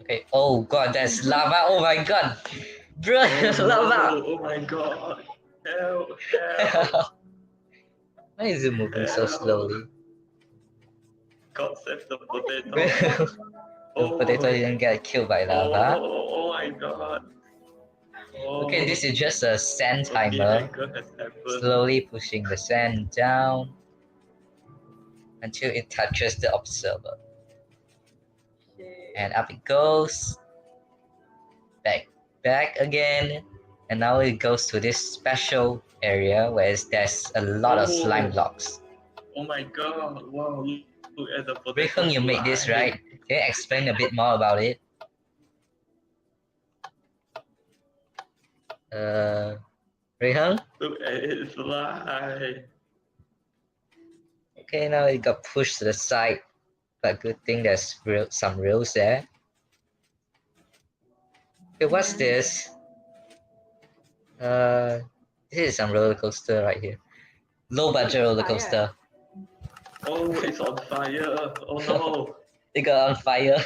Okay, oh god, there's lava, oh my god! Bro, lava! Oh my god! Help! Why is it moving so slowly? God save the potato. The potato didn't get killed by lava. Oh my god. Okay, this is just a sand timer. Slowly pushing the sand down until it touches the observer. And up it goes. Back again. And now it goes to this special area where there's a lot of slime blocks. Oh my god. Wow. Look at the potato. Rehung, you made this, right? Can you explain a bit more about it? Rehung? Look at it fly. Okay, now it got pushed to the side, but good thing there's some rails there. Okay, what's this? This is some roller coaster right here. Low budget roller coaster. Oh, it's on fire. Oh no. It got on fire.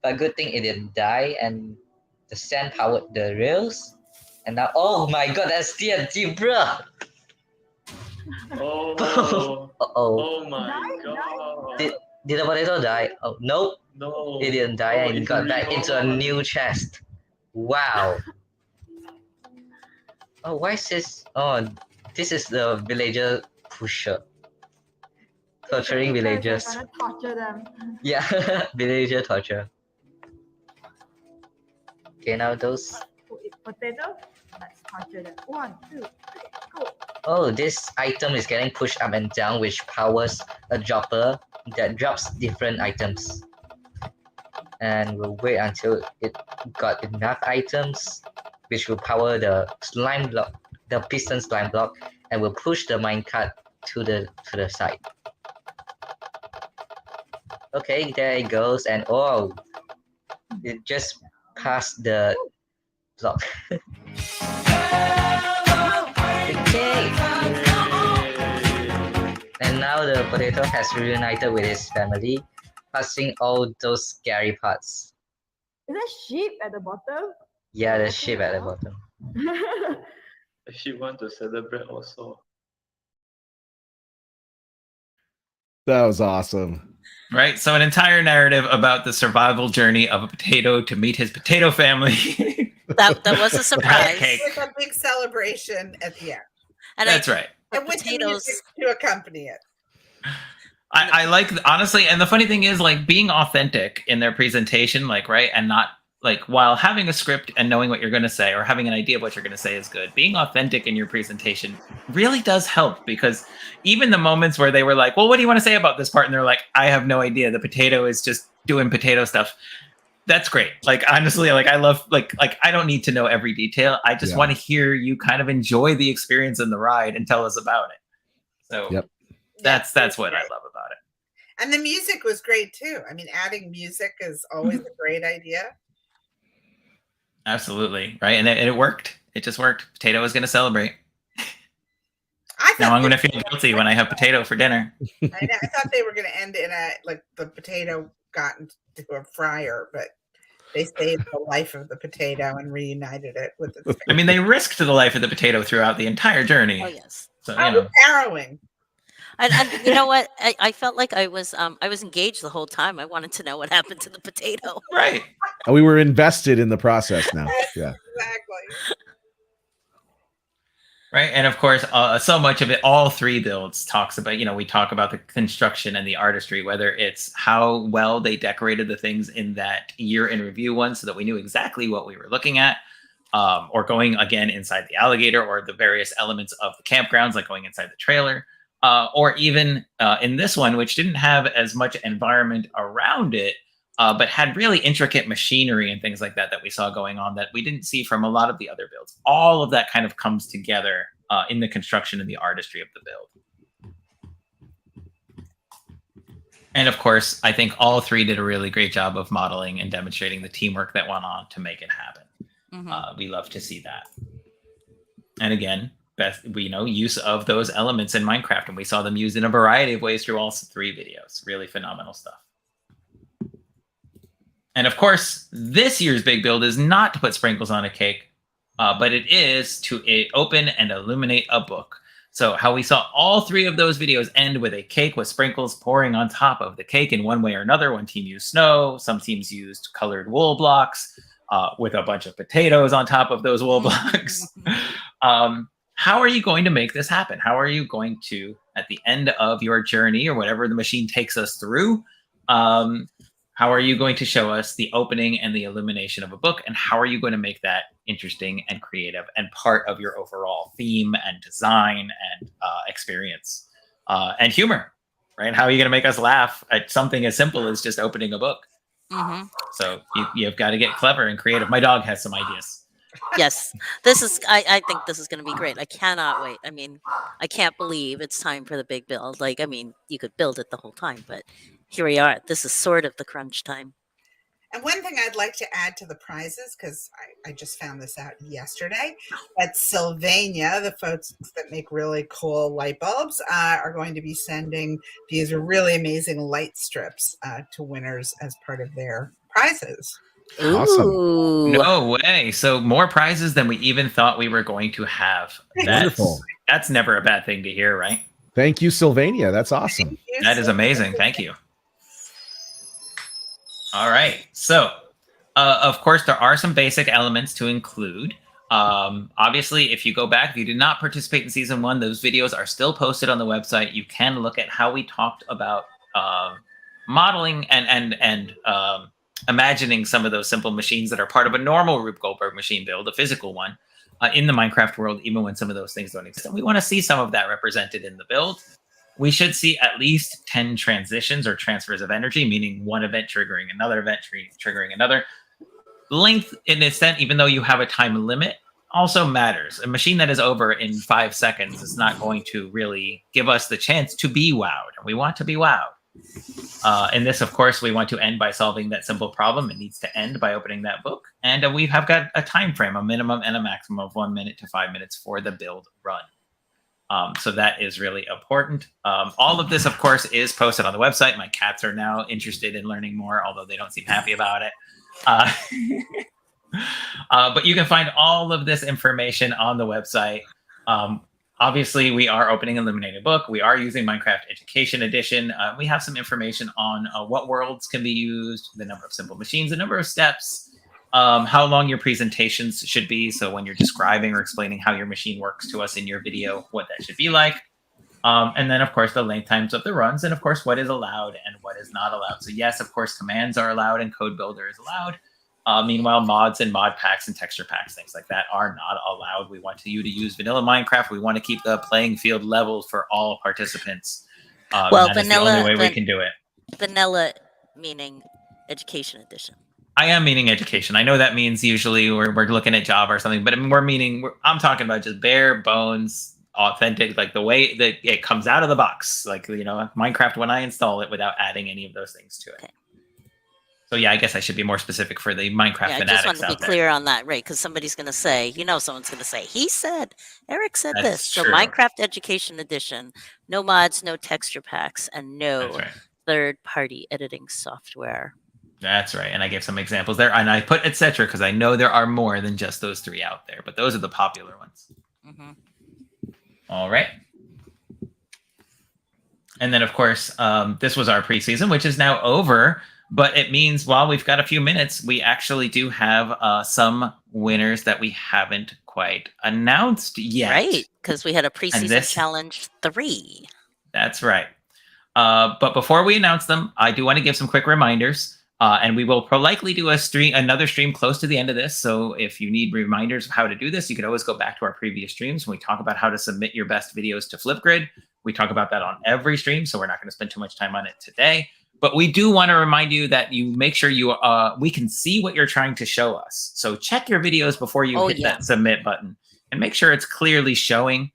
But good thing it didn't die, and the sand powered the rails. And now, oh my god, that's TNT, bruh! Oh. Uh-oh. Oh my god. Did the potato die? Oh, nope. No. It didn't die, and it got back into a new chest. Wow. Oh, why is this? Oh, this is the villager pusher. Torturing villagers. Trying to torture them. Yeah, villager torture. Okay, now those. Potato. Let's torture them. 1, 2, 3, go. Oh, this item is getting pushed up and down, which powers a dropper that drops different items. And we'll wait until it got enough items, which will power the slime block, the piston slime block, and will push the minecart to the side. Okay, there it goes, and oh, it just passed the block. Okay. And now the potato has reunited with his family, passing all those scary parts. Is that sheep at the bottom? Yeah, the sheep at the bottom. She want to celebrate also. That was awesome. Right. So an entire narrative about the survival journey of a potato to meet his potato family. That was a surprise. With a big celebration at the end. And That's right. And with the music to accompany it. I like, honestly, and the funny thing is, like, being authentic in their presentation, like, right, and not like, while having a script and knowing what you're going to say or having an idea of what you're going to say is good, being authentic in your presentation really does help, because even the moments where they were like, well, what do you want to say about this part? And they're like, I have no idea. The potato is just doing potato stuff. That's great. Like, honestly, like, I love, like I don't need to know every detail. I just want to hear you kind of enjoy the experience in the ride and tell us about it. So that's what I love about it. And the music was great too. I mean, adding music is always a great idea. Absolutely. Right. And it worked. It just worked. Potato is going to celebrate. Now I'm going to feel guilty when I have potato for dinner. I thought they were going to end in the potato got into a fryer, but they saved the life of the potato and reunited it with its. I mean, they risked the life of the potato throughout the entire journey. Oh yes. So, you know. Harrowing. And you know what? I felt like I was engaged the whole time. I wanted to know what happened to the potato. Right. And we were invested in the process now. Yeah. Exactly. Right. And of course, so much of it, all three builds talks about, we talk about the construction and the artistry, whether it's how well they decorated the things in that year in review one so that we knew exactly what we were looking at, or going again inside the alligator, or the various elements of the campgrounds, like going inside the trailer. Or even in this one, which didn't have as much environment around it, but had really intricate machinery and things like that we saw going on that we didn't see from a lot of the other builds. All of that kind of comes together in the construction and the artistry of the build. And of course, I think all three did a really great job of modeling and demonstrating the teamwork that went on to make it happen. Mm-hmm. We love to see that. And again, use of those elements in Minecraft, and we saw them used in a variety of ways through all three videos. Really phenomenal stuff. And of course, this year's big build is not to put sprinkles on a cake, but it is to open and illuminate a book. So how we saw all three of those videos end with a cake with sprinkles pouring on top of the cake in one way or another. One team used snow, some teams used colored wool blocks with a bunch of potatoes on top of those wool blocks. How are you going to make this happen? How are you going to, at the end of your journey or whatever the machine takes us through, how are you going to show us the opening and the illumination of a book? And how are you going to make that interesting and creative and part of your overall theme and design and experience and humor, right? How are you going to make us laugh at something as simple as just opening a book? Mm-hmm. So you've got to get clever and creative. My dog has some ideas. Yes, I think this is going to be great. I cannot wait. I mean, I can't believe it's time for the big build. Like, I mean, you could build it the whole time, but here we are. This is sort of the crunch time. And one thing I'd like to add to the prizes, because I just found this out yesterday, that Sylvania, the folks that make really cool light bulbs, are going to be sending these really amazing light strips to winners as part of their prizes. Awesome. No way. So more prizes than we even thought we were going to have. Wonderful. That's never a bad thing to hear, right? Thank you, Sylvania. That's awesome. That is amazing. Thank you. All right. So, of course, there are some basic elements to include. Obviously, if you go back, if you did not participate in season 1, those videos are still posted on the website. You can look at how we talked about modeling and imagining some of those simple machines that are part of a normal Rube Goldberg machine build, a physical one, in the Minecraft world, even when some of those things don't exist. And we want to see some of that represented in the build. We should see at least 10 transitions or transfers of energy, meaning one event triggering another event, triggering another. Length, in an extent, even though you have a time limit, also matters. A machine that is over in 5 seconds is not going to really give us the chance to be wowed. And we want to be wowed. In this, of course, we want to end by solving that simple problem. It needs to end by opening that book. And we have got a time frame, a minimum and a maximum of 1 minute to 5 minutes for the build run. So that is really important. All of this, of course, is posted on the website. My cats are now interested in learning more, although they don't seem happy about it. But you can find all of this information on the website. Obviously, we are opening Illuminated Book. We are using Minecraft Education Edition. We have some information on what worlds can be used, the number of simple machines, the number of steps, how long your presentations should be. So when you're describing or explaining how your machine works to us in your video, what that should be like. And then, of course, the length times of the runs, and, of course, what is allowed and what is not allowed. So, yes, of course, commands are allowed and code builder is allowed. Meanwhile, mods and mod packs and texture packs, things like that, are not allowed. We want you to use vanilla Minecraft. We want to keep the playing field level for all participants. Well, that vanilla, is the only way we can do it. Vanilla meaning Education Edition. I am meaning education. I know that means usually we're looking at Java or something, but I'm talking about just bare bones, authentic, like the way that it comes out of the box, like, Minecraft when I install it without adding any of those things to it. Okay. So yeah, I guess I should be more specific for the Minecraft fanatics. I just want to be clear on that, right? Because somebody's going to say, someone's going to say, Eric said this. So Minecraft Education Edition, no mods, no texture packs, and no third-party editing software. That's right. And I gave some examples there, and I put etc. because I know there are more than just those 3 out there, but those are the popular ones. Mm-hmm. All right. And then, of course, this was our preseason, which is now over. But it means while we've got a few minutes, we actually do have some winners that we haven't quite announced yet. Right, because we had a preseason challenge 3. That's right. But before we announce them, I do want to give some quick reminders. And we will likely do another stream close to the end of this. So if you need reminders of how to do this, you can always go back to our previous streams when we talk about how to submit your best videos to Flipgrid. We talk about that on every stream, so we're not going to spend too much time on it today. But we do want to remind you that you make sure we can see what you're trying to show us. So check your videos before you hit that submit button and make sure it's clearly showing.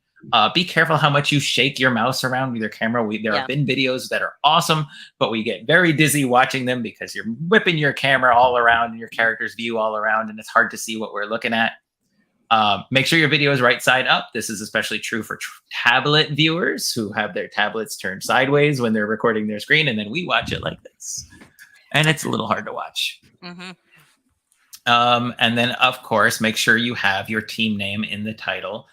Be careful how much you shake your mouse around with your camera. There have been videos that are awesome, but we get very dizzy watching them because you're whipping your camera all around and your character's view all around, and it's hard to see what we're looking at. Make sure your video is right side up. This is especially true for tablet viewers who have their tablets turned sideways when they're recording their screen, and then we watch it like this. And it's a little hard to watch. Mm-hmm. And then, of course, make sure you have your team name in the title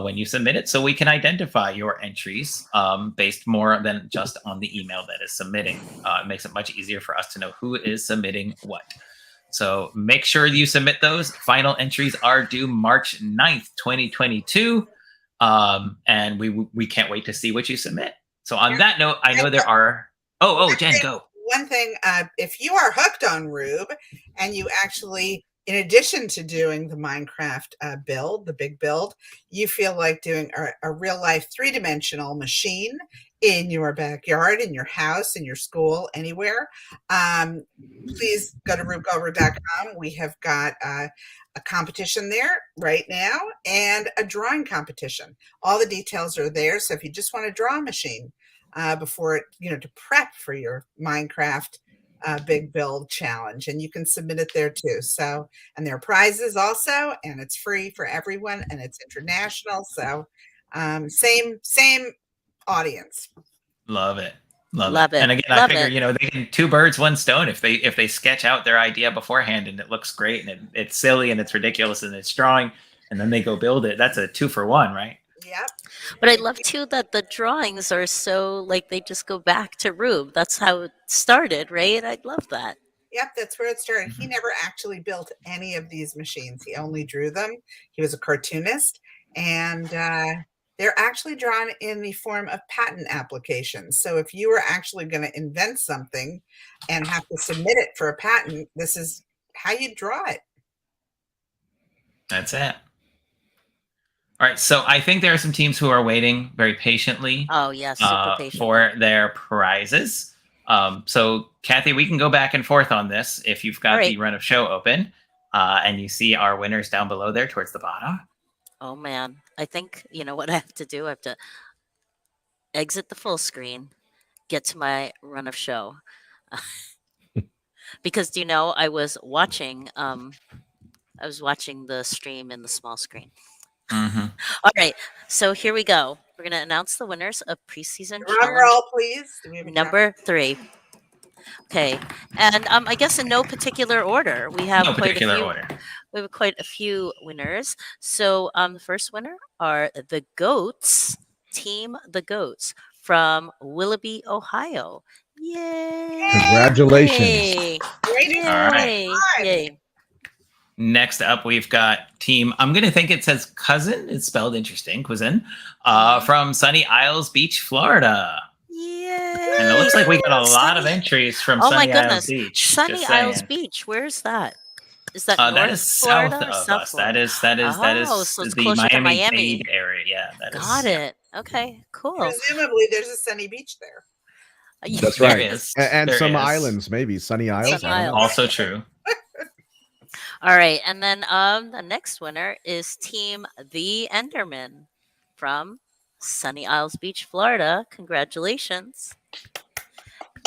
when you submit it, so we can identify your entries based more than just on the email that is submitting. It makes it much easier for us to know who is submitting what. So make sure you submit those. Final entries are due March 9th, 2022. And we can't wait to see what you submit. So on that note, I know there are... Jen, go. One thing, if you are hooked on Rube and you actually, in addition to doing the Minecraft build, the big build, you feel like doing a real-life 3-dimensional machine in your backyard, in your house, in your school, anywhere, please go to rubegoldberg.com. We have got a competition there right now and a drawing competition. All the details are there. So if you just want to draw a machine before it, to prep for your Minecraft big build challenge, and you can submit it there too. So, and there are prizes also, and it's free for everyone, and it's international. So same audience. Love it. Love it. And again, I figure, they can 2 birds, 1 stone if they sketch out their idea beforehand and it looks great and it's silly and it's ridiculous and it's drawing, and then they go build it. That's a 2 for 1, right? Yep. But I love too that the drawings are so they just go back to Rube. That's how it started, right? I love that. Yep, that's where it started. He never actually built any of these machines. He only drew them. He was a cartoonist, and they're actually drawn in the form of patent applications. So if you were actually going to invent something and have to submit it for a patent, this is how you draw it. That's it. All right, so I think there are some teams who are waiting very patiently. Oh, yes, super patient. For their prizes. So, Kathy, we can go back and forth on this if you've got the run of show open and you see our winners down below there towards the bottom. Oh, man. I think, what I have to do? I have to exit the full screen, get to my run of show. Because, I was watching the stream in the small screen. Mm-hmm. All right, so here we go. We're going to announce the winners of preseason drum roll, please. Number 3. Okay, and I guess in no particular order. We have We have quite a few winners. So the first winner are the Goats, Team the Goats from Willoughby, Ohio. Yay! Congratulations. Yay! Great. All right. Yay! Yay! Next up, we've got team. I'm going to think it says cousin. It's spelled interesting. Cousin from Sunny Isles Beach, Florida. Yay! And it looks like we got a lot of entries from Oh my Sunny Isles goodness. Beach. Sunny just Isles saying. Beach. Where's that? Is that That North is Florida south or of South us. Florida? That is Oh, so it's the closer to Miami. Miami-Dade area. Yeah, that is. Got it. Okay, cool. Presumably, there's a sunny beach there. That's There right. is. And There some is. islands, maybe Sunny Isles. Sunny I don't know. Isles. Also true. All right, and then the next winner is Team the Enderman from Sunny Isles Beach, Florida. Congratulations!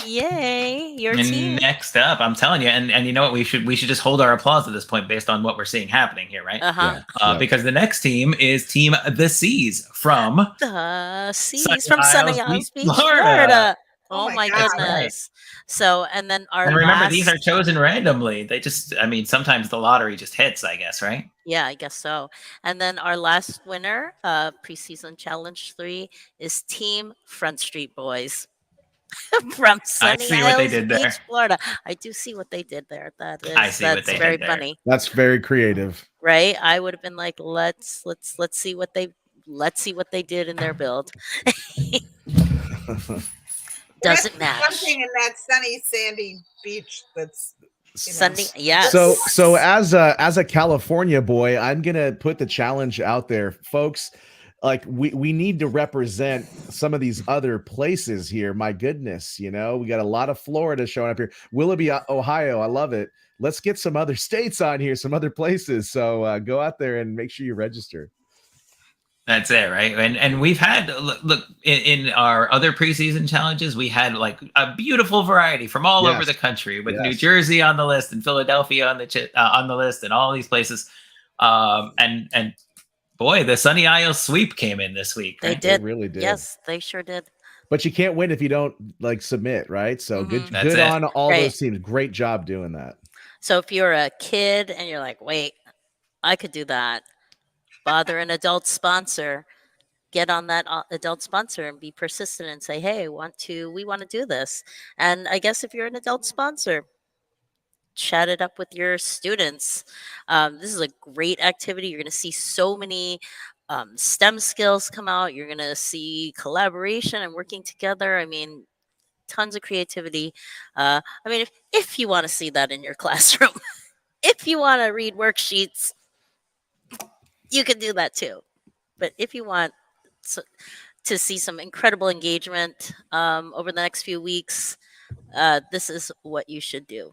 Yay, your And team. next up, I'm telling you, and you know what? We should just hold our applause at this point based on what we're seeing happening here, right? Uh-huh. Because the next team is Team the Seas from The Seas Sunny from Sunny Isles Isles Beach, Beach, Florida. Florida. Oh Oh my my God. goodness! So, and then our And remember, last, these are chosen randomly. They just, I mean, sometimes the lottery just hits, I guess, right? yeah, I guess so. And then our last winner, preseason challenge 3, is Team Front Street Boys from Sunny see what they Isles did Beach, there. Florida. I do see what they did there. That is, I see what that's they very did there. funny, That's very creative. right? I would have been like, let's see what they did in their build. Doesn't match. Something in that sunny, sandy beach that's Sunny, yes. So as a California boy, I'm gonna put the challenge out there, folks. Like we need to represent some of these other places here. My goodness, we got a lot of Florida showing up here. Willoughby, Ohio, I love it. Let's get some other states on here, some other places. So go out there and make sure you register. That's it, right? And we've had look in our other preseason challenges, we had like a beautiful variety from all over the country, with New Jersey on the list and Philadelphia on the list, and all these places. And boy, the Sunny Isles sweep came in this week. They Right? did. They really did. Yes, they sure did. But you can't win if you don't submit, right? So Mhm. That's good it. on all Right. those teams. Great job doing that. So if you're a kid and you're like, wait, I could do that, bother an adult sponsor, get on that adult sponsor and be persistent and say, hey, we want to do this. And I guess if you're an adult sponsor, chat it up with your students. This is a great activity. You're going to see so many STEM skills come out. You're going to see collaboration and working together. I mean, tons of creativity. I mean, if you want to see that in your classroom, if you want to read worksheets, you can do that too. But if you want to see some incredible engagement over the next few weeks, this is what you should do.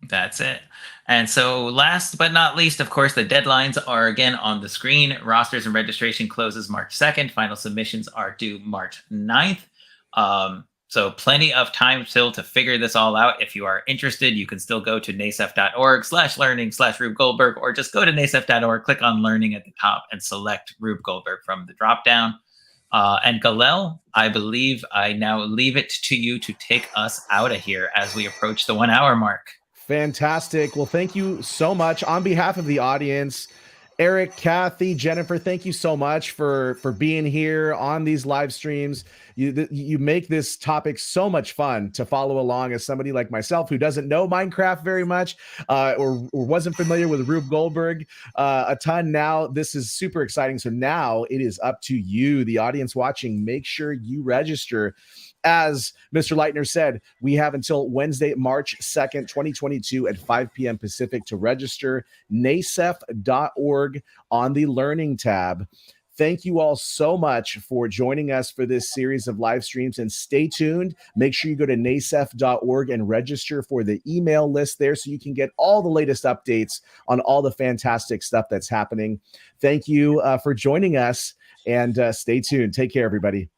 That's it. And so last but not least, of course, the deadlines are again on the screen. Rosters and registration closes March 2nd. Final submissions are due March 9th. So plenty of time still to figure this all out. If you are interested, you can still go to nacef.org/learning/Rube Goldberg, or just go to nacef.org, click on learning at the top, and select Rube Goldberg from the dropdown. And Galel, I believe I now leave it to you to take us out of here as we approach the 1 hour mark. Fantastic. Well, thank you so much on behalf of the audience. Eric, Kathy, Jennifer, thank you so much for being here on these live streams. You make this topic so much fun to follow along as somebody like myself who doesn't know Minecraft very much or wasn't familiar with Rube Goldberg a ton. Now this is super exciting. So now it is up to you, the audience watching. Make sure you register. As Mr. Leitner said, we have until Wednesday, March 2nd, 2022 at 5 p.m. Pacific to register. nacef.org on the Learning tab. Thank you all so much for joining us for this series of live streams, and stay tuned. Make sure you go to nacef.org and register for the email list there so you can get all the latest updates on all the fantastic stuff that's happening. Thank you for joining us, and stay tuned. Take care, everybody.